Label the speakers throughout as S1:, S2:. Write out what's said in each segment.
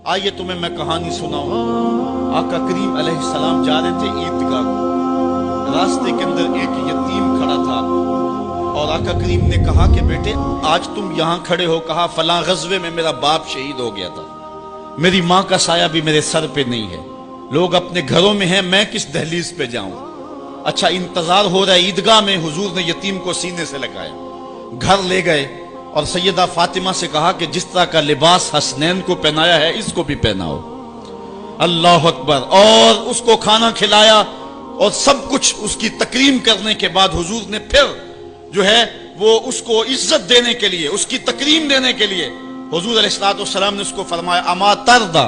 S1: آئیے تمہیں میں کہانی سناؤں۔ آقا کریم علیہ السلام جا رہے تھے عیدگاہ کو، راستے کے اندر ایک یتیم کھڑا تھا اور آقا کریم نے کہا کہ بیٹے آج تم یہاں کھڑے ہو، کہا فلاں غزوے میں میرا باپ شہید ہو گیا تھا، میری ماں کا سایہ بھی میرے سر پہ نہیں ہے، لوگ اپنے گھروں میں ہیں، میں کس دہلیز پہ جاؤں؟ اچھا انتظار ہو رہا ہے عیدگاہ میں، حضور نے یتیم کو سینے سے لگایا، گھر لے گئے اور سیدہ فاطمہ سے کہا کہ جس طرح کا لباس حسنین کو پہنایا ہے اس کو بھی پہناؤ۔ اللہ اکبر، اور اس کو کھانا کھلایا اور سب کچھ اس کی تکریم کرنے کے بعد حضور نے پھر جو ہے وہ اس کو عزت دینے کے لیے، اس کی تکریم دینے کے لیے حضور علیہ السلام نے اس کو فرمایا اما ترضى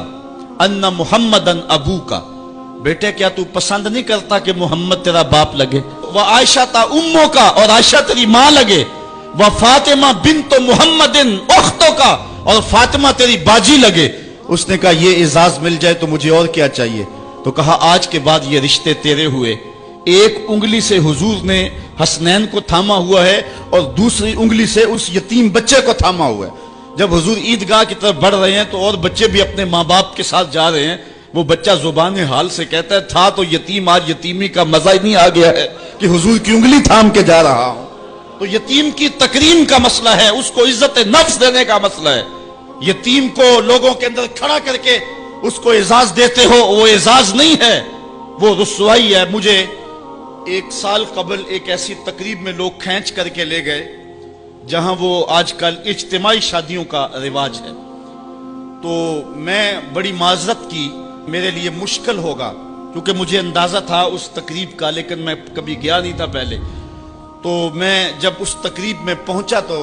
S1: ان محمدن ابوکا، بیٹے کیا تو پسند نہیں کرتا کہ محمد تیرا باپ لگے؟ وعائشہ تا امو کا، اور عائشہ تیری ماں لگے، وفاطمہ بنت محمد اختوں کا، اور فاطمہ تیری باجی لگے۔ اس نے کہا یہ اعزاز مل جائے تو مجھے اور کیا چاہیے؟ تو کہا آج کے بعد یہ رشتے تیرے ہوئے۔ ایک انگلی سے حضور نے حسنین کو تھاما ہوا ہے اور دوسری انگلی سے اس یتیم بچے کو تھاما ہوا ہے۔ جب حضور عیدگاہ کی طرف بڑھ رہے ہیں تو اور بچے بھی اپنے ماں باپ کے ساتھ جا رہے ہیں، وہ بچہ زبان حال سے کہتا ہے تھا تو یتیم، آج یتیمی کا مزہ ہی نہیں آ گیا ہے کہ حضور کی انگلی تھام کے جا رہا ہوں۔ تو یتیم کی تکریم کا مسئلہ ہے، اس کو عزت نفس دینے کا مسئلہ ہے۔ یتیم کو لوگوں کے اندر کھڑا کر کے اس کو اعزاز دیتے ہو، وہ اعزاز نہیں ہے، وہ رسوائی ہے۔ مجھے ایک سال قبل ایک ایسی تقریب میں لوگ کھینچ کر کے لے گئے جہاں وہ آج کل اجتماعی شادیوں کا رواج ہے، تو میں بڑی معذرت کی، میرے لیے مشکل ہوگا کیونکہ مجھے اندازہ تھا اس تقریب کا، لیکن میں کبھی گیا نہیں تھا پہلے۔ تو میں جب اس تقریب میں پہنچا تو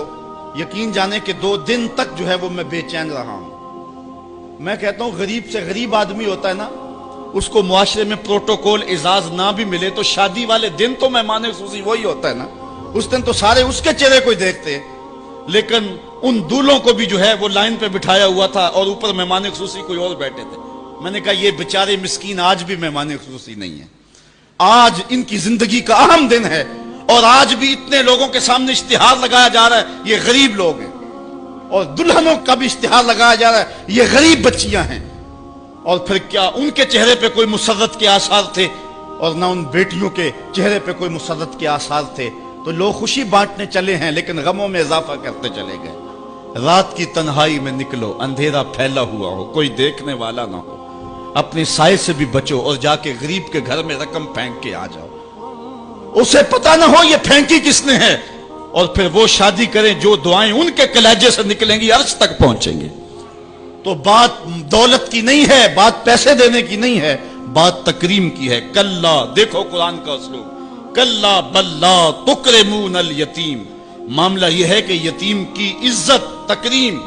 S1: یقین جانے کہ 2 دن تک جو ہے وہ میں بے چین رہا ہوں۔ میں کہتا ہوں غریب سے غریب آدمی ہوتا ہے نا، اس کو معاشرے میں پروٹوکول اعزاز نہ بھی ملے تو شادی والے دن تو مہمان خصوصی وہی ہوتا ہے نا، اس دن تو سارے اس کے چہرے کو ہی دیکھتے ہیں۔ لیکن ان دولوں کو بھی جو ہے وہ لائن پہ بٹھایا ہوا تھا اور اوپر مہمان خصوصی کوئی اور بیٹھے تھے۔ میں نے کہا یہ بیچارے مسکین آج بھی مہمان خصوصی نہیں ہیں، آج ان کی زندگی کا اہم دن ہے اور آج بھی اتنے لوگوں کے سامنے اشتہار لگایا جا رہا ہے یہ غریب لوگ ہیں، اور دلہنوں کا بھی اشتہار لگایا جا رہا ہے یہ غریب بچیاں ہیں۔ اور پھر کیا ان کے چہرے پہ کوئی مسرت کے آثار تھے اور نہ ان بیٹیوں کے چہرے پہ کوئی مسرت کے آثار تھے؟ تو لوگ خوشی بانٹنے چلے ہیں لیکن غموں میں اضافہ کرتے چلے گئے۔ رات کی تنہائی میں نکلو، اندھیرا پھیلا ہوا ہو، کوئی دیکھنے والا نہ ہو، اپنے سائے سے بھی بچو اور جا کے غریب کے گھر میں رقم پھینک کے آ جاؤ، اسے پتہ نہ ہو یہ پھینکی کس نے ہے، اور پھر وہ شادی کریں جو دعائیں ان کے کلیجے سے نکلیں گی عرش تک پہنچیں گے۔ تو بات دولت کی نہیں ہے، بات پیسے دینے کی نہیں ہے، بات تکریم کی ہے۔ کلا، دیکھو قرآن کا اسلوب، کلا بل لا تکرمون الیتیم، معاملہ یہ ہے کہ یتیم کی عزت تکریم۔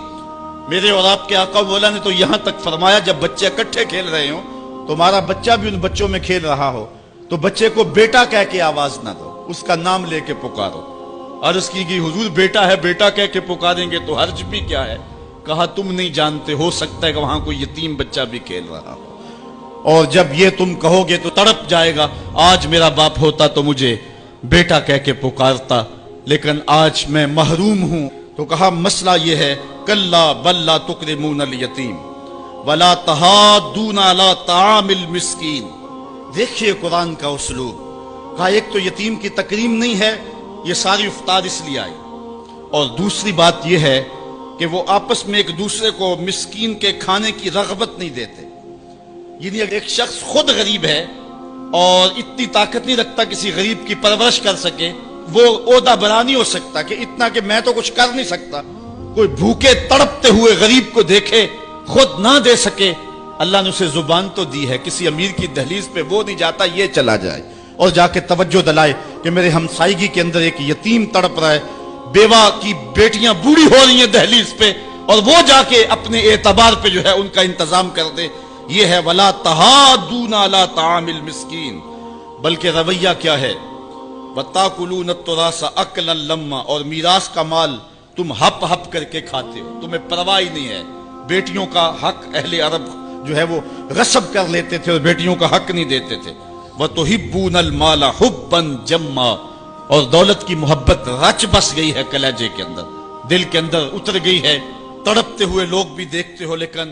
S1: میرے اور آپ کے آقا مولا نے تو یہاں تک فرمایا جب بچے اکٹھے کھیل رہے ہوں، تمہارا بچہ بھی ان بچوں میں کھیل رہا ہو تو بچے کو بیٹا کہہ کے آواز نہ دو، اس کا نام لے کے پکارو۔ عرض کی گئی حضور بیٹا ہے، بیٹا کہہ کے پکاریں گے تو حرج بھی کیا ہے؟ کہا تم نہیں جانتے، ہو سکتا ہے کہ وہاں کوئی یتیم بچہ بھی کھیل رہا ہو، اور جب یہ تم کہو گے تو تڑپ جائے گا، آج میرا باپ ہوتا تو مجھے بیٹا کہہ کے پکارتا، لیکن آج میں محروم ہوں۔ تو کہا مسئلہ یہ ہے کلا بل لا تکرمون الیتیم ولا تحاضون علی طعام المسکین۔ دیکھیے قرآن کا اسلوب، کہا ایک تو یتیم کی تکریم نہیں ہے، یہ ساری افطار اس لیے آئی، اور دوسری بات یہ ہے کہ وہ آپس میں ایک دوسرے کو مسکین کے کھانے کی رغبت نہیں دیتے۔ یعنی ایک شخص خود غریب ہے اور اتنی طاقت نہیں رکھتا کسی غریب کی پرورش کر سکے، وہ عہدہ برا نہیں ہو سکتا کہ اتنا کہ میں تو کچھ کر نہیں سکتا، کوئی بھوکے تڑپتے ہوئے غریب کو دیکھے خود نہ دے سکے۔ اللہ نے اسے زبان تو دی ہے، کسی امیر کی دہلیز پہ وہ نہیں جاتا یہ چلا جائے اور جا کے توجہ دلائے کہ میرے ہمسائیگی کے اندر ایک یتیم تڑپ رہا ہے، بیوہ کی بیٹیاں بوڑھی ہو رہی ہیں دہلیز پہ، اور وہ جا کے اپنے اعتبار پہ جو ہے ان کا انتظام کر دے۔ یہ ہے ولا تحاضون علی طعام المسکین۔ بلکہ رویہ کیا ہے؟ وَتَأْكُلُونَ التُّرَاثَ أَكْلًا لَمًّا، اور میراث کا مال تم ہپ ہپ کر کے کھاتے ہو، تمہیں پرواہ ہی نہیں ہے۔ بیٹیوں کا حق اہل عرب جو ہے وہ غصب کر لیتے تھے اور بیٹیوں کا حق نہیں دیتے تھے۔ وَتُحِبُّونَ الْمَالَ حُبًّا جَمًّا، اور دولت کی محبت رچ بس گئی ہے کلیجے کے اندر، دل کے اندر اتر گئی ہے، تڑپتے ہوئے لوگ بھی دیکھتے ہو لیکن